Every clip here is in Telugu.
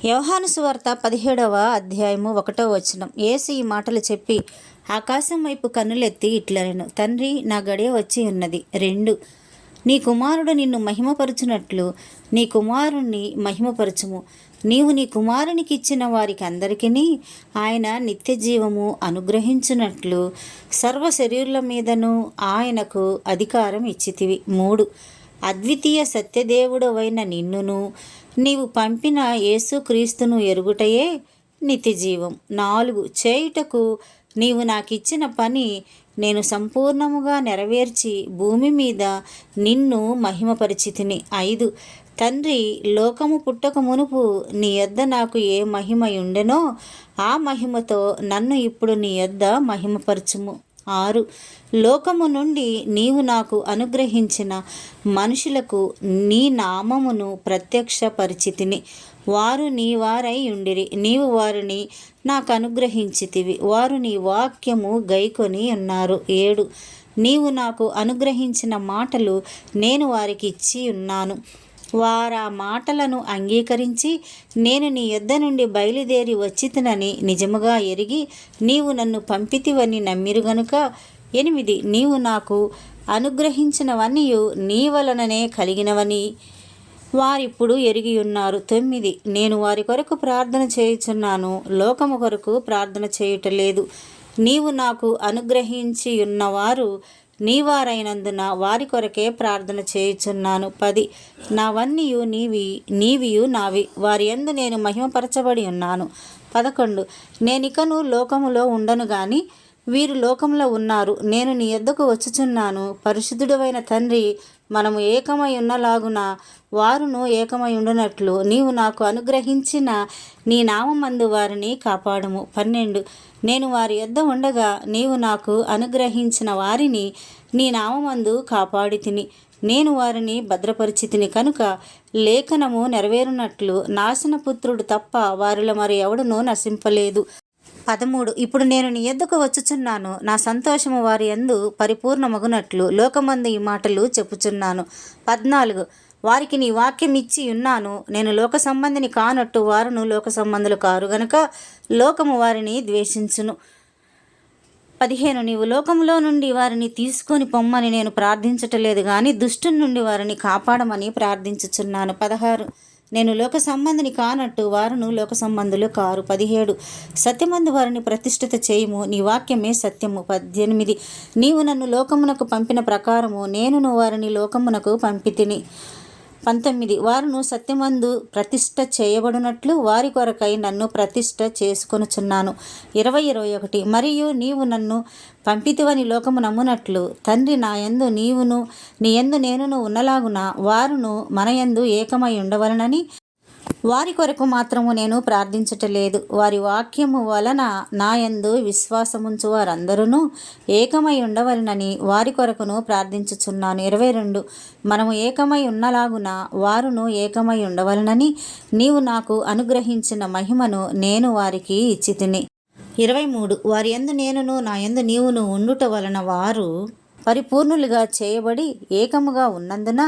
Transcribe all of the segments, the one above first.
యోహాను సువార్త 17వ అధ్యాయము 1వ వచనం. యేసు ఈ మాటలు చెప్పి ఆకాశం వైపు కన్నులెత్తి ఇట్లనెను, తండ్రి, నా గడియ వచ్చి ఉన్నది. 2 నీ కుమారుడు నిన్ను మహిమపరచునట్లు నీ కుమారుణ్ణి మహిమపరచుము. నీవు నీ కుమారునికి ఇచ్చిన వారికి అందరికీ ఆయన నిత్య జీవము అనుగ్రహించునట్లు సర్వ శరీరుల మీదను ఆయనకు అధికారం ఇచ్చితివి. 3 అద్వితీయ సత్యదేవుడవైన నిన్నును నీవు పంపిన యేసుక్రీస్తును ఎరుగుటయే నిత్యజీవం. 4 చేయుటకు నీవు నాకిచ్చిన పని నేను సంపూర్ణముగా నెరవేర్చి భూమి మీద నిన్ను మహిమపరిచితిని. 5 తండ్రి, లోకము పుట్టక మునుపు నీ యొద్ద నాకు ఏ మహిమయుండెనో ఆ మహిమతో నన్ను ఇప్పుడు నీ యొద్ద మహిమపరచుము. 6 లోకము నుండి నీవు నాకు అనుగ్రహించిన మనుషులకు నీ నామమును ప్రత్యక్షపరిచితిని. వారు నీ వారై ఉండిరి, నీవు వారిని నాకు అనుగ్రహించితివి. వారు నీ వాక్యము గైకొని ఉన్నారు. 7 నీవు నాకు అనుగ్రహించిన మాటలు నేను వారికి ఇచ్చి ఉన్నాను. వారా మాటలను అంగీకరించి నేను నీ యొద్ద నుండి బయలుదేరి వచ్చితినని నిజముగా ఎరిగి నీవు నన్ను పంపితివని నమ్మిరు గనుక. 8 నీవు నాకు అనుగ్రహించినవన్నీ నీ వలననే కలిగినవని వారిప్పుడు ఎరిగి ఉన్నారు. 9 నేను వారి కొరకు ప్రార్థన చేయుచున్నాను, లోకము కొరకు ప్రార్థన చేయుటలేదు. నీవు నాకు అనుగ్రహించి ఉన్నవారు నీవారైనందున వారి కొరకే ప్రార్థన చేయుచున్నాను. 10 నావన్నీయు నీవియు నావి, వారి యందు నేను మహిమపరచబడి ఉన్నాను. 11 నేనికను లోకములో ఉండను గాని వీరు లోకంలో ఉన్నారు, నేను నీ యొద్దకు వచ్చుచున్నాను. పరిశుద్ధుడవైన తండ్రి, మనము ఏకమై ఉన్నలాగున వారును ఏకమై ఉండునట్లు నీవు నాకు అనుగ్రహించిన నీ నామమందు వారిని కాపాడము. 12 నేను వారి యొద్ద ఉండగా నీవు నాకు అనుగ్రహించిన వారిని నీ నామమందు కాపాడితిని. నేను వారిని భద్రపరిచితిని కనుక లేఖనము నెరవేరునట్లు నాశనపుత్రుడు తప్ప వారిలో మరి ఎవడునూ నశింపలేదు. 13 ఇప్పుడు నేను నీ యొద్దకు వచ్చుచున్నాను, నా సంతోషము వారి యందు పరిపూర్ణమగునట్లు లోకమందు ఈ మాటలు చెప్పుచున్నాను. 14 వారికి నీ వాక్యం ఇచ్చి ఉన్నాను, నేను లోక సంబంధిని కానట్టు వారును లోక సంబంధులు కారు గనుక లోకము వారిని ద్వేషించును. 15 నీవు లోకములో నుండి వారిని తీసుకొని పొమ్మని నేను ప్రార్థించటలేదు గాని దుష్టుని నుండి వారిని కాపాడమని ప్రార్థించుచున్నాను. 16 నేను లోక సంబంధిని కానట్టు వారును లోక సంబంధులు కారు. 17 సత్యమందు వారిని ప్రతిష్ఠిత చేయుము, నీ వాక్యమే సత్యము. 18 నీవు నన్ను లోకమునకు పంపిన ప్రకారము నేనును వారిని లోకమునకు పంపితిని. 19 వారును సత్యమందు ప్రతిష్ఠ చేయబడినట్లు వారి కొరకై నన్ను ప్రతిష్ఠ చేసుకొనుచున్నాను. 20-21 మరియు నీవు నన్ను పంపితివని లోకము నమ్మునట్లు తండ్రి నా యందు నీవును నీ యందు నేనును ఉన్నలాగున వారును మన యందు ఏకమై ఉండవలనని వారి కొరకు మాత్రము నేను ప్రార్థించటలేదు. వారి వాక్యము వలన నా యందు విశ్వాసముంచు వారందరూ ఏకమై ఉండవలనని వారి కొరకును ప్రార్థించుచున్నాను. 22 మనము ఏకమై ఉన్నలాగున వారును ఏకమై ఉండవలనని నీవు నాకు అనుగ్రహించిన మహిమను నేను వారికి ఇచ్చితిని. 23 వారి యందు నేనును నా యందు నీవును ఉండుట వలన వారు పరిపూర్ణులుగా చేయబడి ఏకముగా ఉన్నందున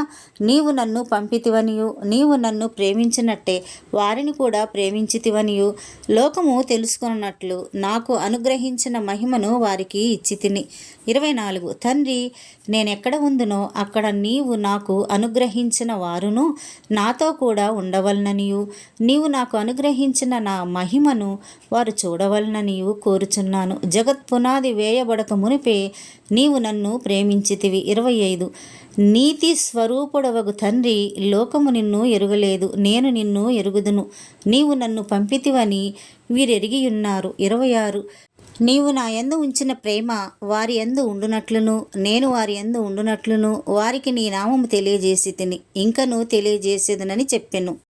నీవు నన్ను పంపితివనియు నీవు నన్ను ప్రేమించినట్టే వారిని కూడా ప్రేమించితివనియు లోకము తెలుసుకొనున్నట్లు నాకు అనుగ్రహించిన మహిమను వారికి ఇచ్చితిని. 24 తండ్రి, నేనెక్కడ ఉందునో అక్కడ నీవు నాకు అనుగ్రహించిన వారును నాతో కూడా ఉండవలననియు నీవు నాకు అనుగ్రహించిన నా మహిమను వారు చూడవలననియు కోరుచున్నాను. జగత్ పునాది వేయబడక మునిపే నీవు నన్ను ప్రేమించితివి. 25 నీతి స్వరూపుడవగు తండ్రి, లోకము నిన్ను ఎరుగలేదు, నేను నిన్ను ఎరుగుదును. నీవు నన్ను పంపితివని వీరెరిగియున్నారు. 26 నీవు నా యందు ఉంచిన ప్రేమ వారి యందు ఉండునట్లును నేను వారి యందు ఉండునట్లును వారికి నీ నామము తెలియజేసితిని, ఇంకను తెలియజేసేదనని చెప్పెను.